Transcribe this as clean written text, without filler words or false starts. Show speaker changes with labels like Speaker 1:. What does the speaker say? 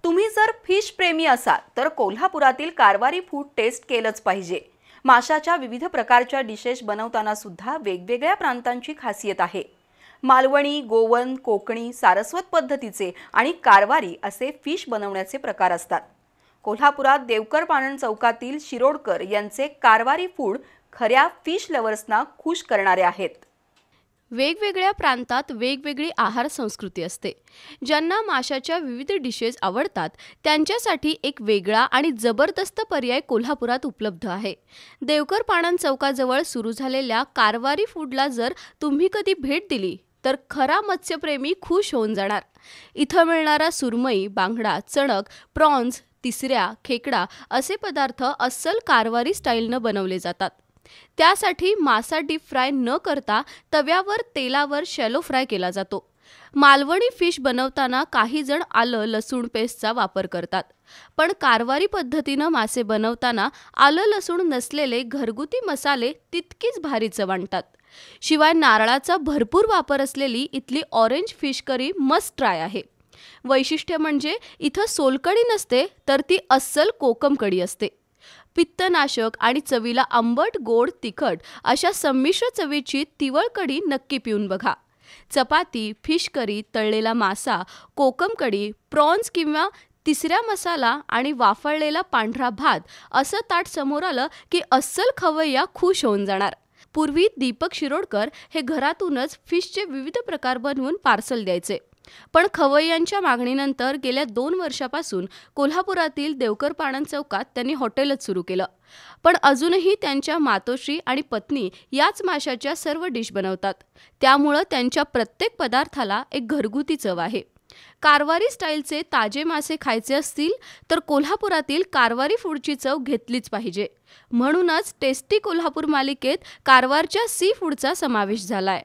Speaker 1: तुम्ही जर फिश प्रेमी असाल तर कोल्हापुरातील कारवारी फूड टेस्ट केलंच पाहिजे। माशाच्या विविध प्रकारच्या डिशेस बनवताना सुद्धा वेगवेगळ्या प्रांतांची खासियत आहे। मालवणी, गोवन, कोकणी, सारस्वत पद्धतीचे आणि कारवारी असे फिश बनवण्याचे प्रकार असतात। कोल्हापुरात देवकर पाणंद चौकातील शिरोडकर यांचे कारवारी फूड खऱ्या फिश लव्हर्सना खुश करणारे आहेत।
Speaker 2: वेगवेगळ्या प्रांतात वेगवेगळी आहार संस्कृती असते। ज्यांना माशाच्या विविध डिशेस आवडतात त्यांच्यासाठी एक वेगळा आणि जबरदस्त पर्याय कोल्हापुरात उपलब्ध आहे। देवकर पाणंद चौकाजवळ सुरू झालेल्या कारवारी फूडला जर तुम्ही कधी भेट दिली तर खरा मत्स्यप्रेमी खुश होऊन जाणार। इथं मिळणारा सुरमई, बांगडा, चणक, प्रॉन्स, तिसऱ्या, खेकडा असे पदार्थ अस्सल कारवारी स्टाईलनं बनवले जातात। त्यासाठी मासा डीप फ्राय न करता तव्यावर तेलावर शॅलो फ्राय केला जातो। मालवणी फिश बनवताना काही जण आलं लसूण पेस्टचा वापर करतात, पण कारवारी पद्धतीनं मासे बनवताना आलं लसूण नसलेले घरगुती मसाले तितकीच भारी चव आणतात। शिवाय नारळाचा भरपूर वापर असलेली इथली orange fish curry must try आहे। वैशिष्ट्य म्हणजे इथं सोलकढी नसते तर ती अस्सल कोकम कढी असते। पित्तनाशक आणि चवीला आंबट, गोड, तिखट अशा संमिश्र चवीची तिवळ कढी नक्की पिऊन बघा। चपाती, फिश करी, तळलेला मासा, कोकम कढी, प्रॉन्स किंवा तिसऱ्या मसाला आणि वाफळलेला पांढरा भात असं ताट समोर आलं की अस्सल खवय्या खुश होऊन जाणार। पूर्वी दीपक शिरोडकर हे घरातूनच फिशचे विविध प्रकार बनवून पार्सल द्यायचे, पण खवय्यांच्या मागणीनंतर गेल्या 2 वर्षापासून कोल्हापुरातील देवकर पाणंद चौकात त्यांनी हॉटेलच सुरू केलं। पण अजूनही त्यांच्या मातोश्री आणि पत्नी याच माशाच्या सर्व डिश बनवतात, त्यामुळं त्यांच्या प्रत्येक पदार्थाला एक घरगुती चव आहे। कारवारी स्टाईलचे ताजे मासे खायचे असतील तर कोल्हापुरातील कारवारी फूडची चव घेतलीच पाहिजे। म्हणूनच टेस्टी कोल्हापूर मालिकेत कारवारच्या सी फूडचा समावेश झालाय।